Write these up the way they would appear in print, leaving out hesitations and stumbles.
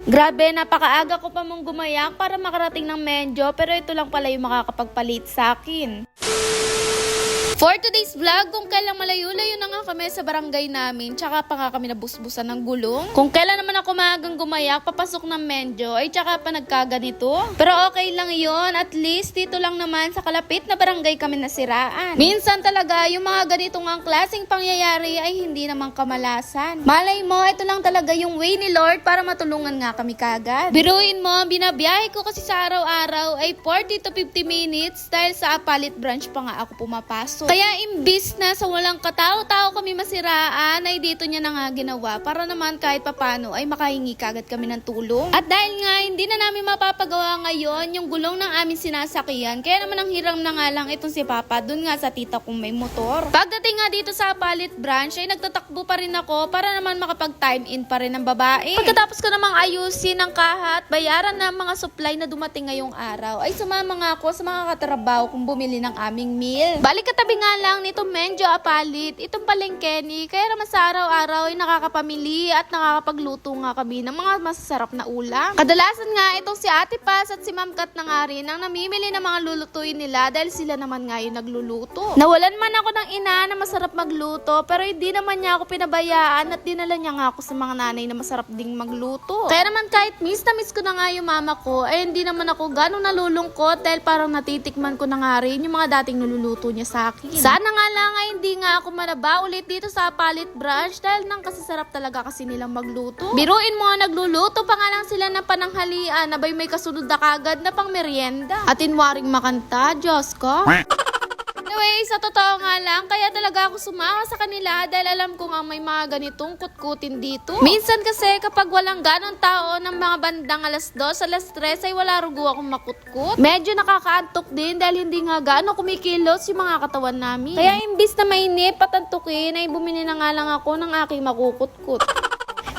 Grabe, napakaaga ko pa mong gumayak para makarating ng Menjo, pero ito lang pala yung makakapagpalit sa akin. For today's vlog, kung kailang malayo-layo na nga kami sa barangay namin, tsaka pa nga kami nabusbusan ng gulong. Kung kailan naman ako maagang gumayak, papasok ng Menjo, ay tsaka pa nagkaganito. Pero okay lang yon, at least dito lang naman sa kalapit na barangay kami nasiraan. Minsan talaga, yung mga ganitong ang klaseng pangyayari ay hindi naman kamalasan. Malay mo, ito lang talaga yung way ni Lord para matulungan nga kami kagad. Biruin mo, binabiyahe ko kasi sa araw-araw ay 40 to 50 minutes dahil sa Apalit branch pa nga ako pumapasok. Kaya imbis na sa walang katao-tao kami masiraan, ay dito niya na nga ginawa para naman kahit papano ay makahingi kagad kami ng tulong. At dahil nga hindi na namin mapapagawa ngayon yung gulong ng aming sinasakyan, kaya naman ang hiram na nga lang itong si Papa dun nga sa tita kong may motor. Pagdating nga dito sa Apalit branch ay nagtatakbo pa rin ako para naman makapag-time in pa rin ng babae. Pagkatapos ko namang ayusin ang kahat, bayaran na mga supply na dumating ngayong araw, ay sumama nga ako sa mga katrabaho kong bumili ng aming meal. Balik katabi nga lang nito Menjo Apalit, itong palengkeni, kaya naman sa araw-araw ay nakakapamili at nakakapagluto nga kami ng mga masasarap na ulam. Kadalasan nga itong si Ate Paz at si Ma'am Kat na nga rin ang namimili ng mga lulutuin nila dahil sila naman nga yung nagluluto. Nawalan man ako ng ina na masarap magluto, pero hindi naman niya ako pinabayaan at dinala niya nga ako sa mga nanay na masarap ding magluto. Kaya naman kahit miss na miss ko na nga yung mama ko, ay hindi naman ako ganong nalulungkot dahil parang natitikman ko na nga rin yung mga dating niluluto niya sa akin. Sana nga lang ay hindi nga ako manaba ulit dito sa Apalit branch dahil nang kasasarap talaga kasi nilang magluto. Biruin mo, nagluluto pa nga lang sila ng pananghalian, nabay may kasunod na kagad na pang merienda. At inwaring makanta, Diyos ko. Anyway, sa totoo nga lang, kaya talaga ako sumama sa kanila dahil alam ko nga may mga ganitong kutkutin dito. Minsan kasi kapag walang ganon tao ng mga bandang alas 2, alas 3 ay wala rugo akong makutkut. Medyo nakakaantok din dahil hindi nga gaano kumikilos yung mga katawan namin. Kaya imbis na mainip at antukin ay bumili na nga lang ako ng aking makukutkut.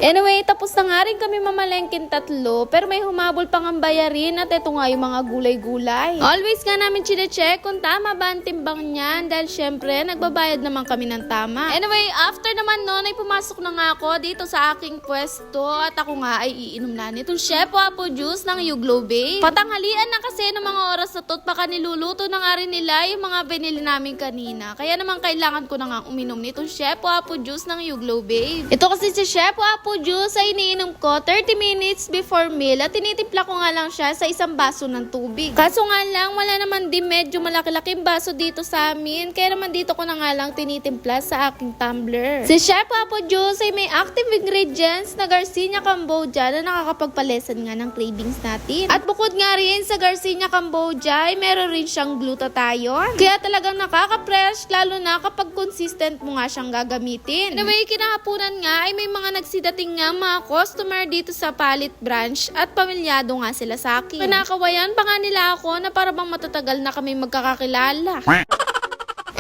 Anyway, tapos na nga rin kami mamalengkin tatlo, pero may humabol pang ang bayarin at ito nga yung mga gulay-gulay. Always nga namin chinecheck kung tama ba ang timbang niyan dahil syempre nagbabayad naman kami ng tama. Anyway, after naman nun ay pumasok na nga ako dito sa aking pwesto at ako nga ay iinom na nitong Chef Wapo Juice ng Yuglo Bay. Patanghalian na kasi ng mga oras na to at baka niluluto na nga rin nila yung mga binili namin kanina. Kaya naman kailangan ko na nga uminom nitong Chef Wapo Juice ng Yuglo Bay. Ito kasi si Chef Wapo Juice ay iniinom ko 30 minutes before meal at tinitimpla ko nga lang siya sa isang baso ng tubig. Kaso nga lang, wala naman din medyo malaki-laking baso dito sa amin, kaya naman dito ko na nga lang tinitimpla sa aking tumbler. Si Chef Wapo Juice ay may active ingredients na Garcinia Cambogia na nakakapagpalesan nga ng cravings natin. At bukod nga rin sa Garcinia Cambogia ay meron rin siyang glutathione. Kaya talagang nakaka-fresh lalo na kapag consistent mo nga siyang gagamitin. Anyway, kinahaponan nga ay may mga nagsidating nga mga customer dito sa Apalit branch at pamilyado nga sila sa akin. Pinakawayan pa nga nila ako na para bang matatagal na kami magkakakilala.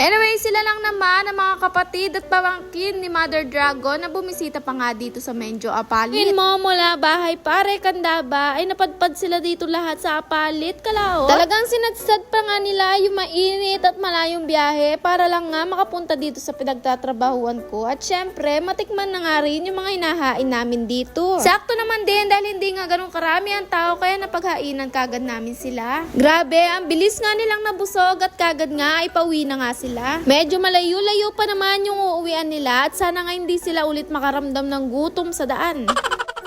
Anyway, sila lang naman ang mga kapatid at pamangkin ni Mother Dragon na bumisita pa nga dito sa Menjo Apalit. Mo mula bahay pare Kandaba ay napadpad sila dito lahat sa Apalit, Kalao. Talagang sinadsad pa nga nila yung mainit at malayong biyahe para lang nga makapunta dito sa pinagtatrabahuan ko at syempre matikman na nga rin yung mga hinahain namin dito. Sakto naman din dahil hindi nga ganun karami ang tao kaya napaghainan kagad namin sila. Grabe, ang bilis nga nilang nabusog at kagad nga ay pauwi na nga sila. Medyo malayo-layo pa naman yung uuwian nila at sana nga hindi sila ulit makaramdam ng gutom sa daan.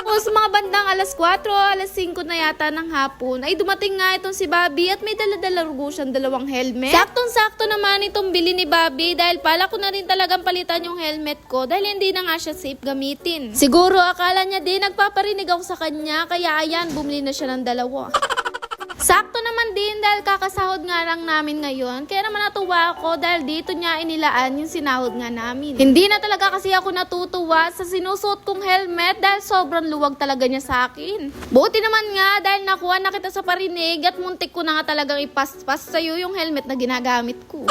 Sa mga bandang alas 4 o alas 5 na yata ng hapon ay dumating nga itong si Bobby at may dala-dala rugo siyang 2 helmet. Saktong-sakto naman itong bili ni Bobby dahil pala ko na rin talagang palitan yung helmet ko dahil hindi na nga siya safe gamitin. Siguro akala niya din nagpaparinig ako sa kanya kaya ayan bumili na siya ng 2. Sakto naman din dahil kakasahod nga lang namin ngayon, kaya naman natuwa ako dahil dito niya inilaan yung sinahod nga namin. Hindi na talaga kasi ako natutuwa sa sinusuot kong helmet dahil sobrang luwag talaga niya sa akin. Buti naman nga dahil nakuha na kita sa parinig at muntik ko na nga talagang ipaspas sa'yo yung helmet na ginagamit ko.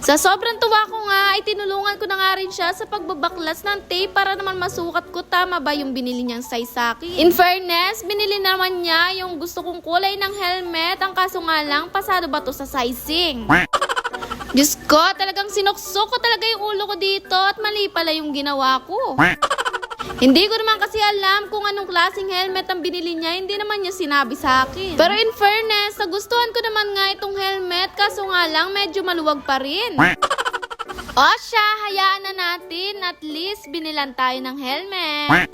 Sa sobrang tuwa ko nga, ay tinulungan ko na nga rin siya sa pagbabaklas ng tape para naman masukat ko tama ba yung binili niyang size sa akin. In fairness, binili naman niya yung gusto kong kulay ng helmet, ang kaso nga lang, pasado ba to sa sizing? Diyos ko, talagang sinuksok ko talaga yung ulo ko dito at mali pala yung ginawa ko. Hindi ko naman kasi alam kung anong klaseng helmet ang binili niya, hindi naman niya sinabi sa akin. Pero in fairness, nagustuhan ko naman nga itong helmet, kaso nga lang medyo maluwag pa rin. O siya, hayaan na natin, at least binilan tayo ng helmet.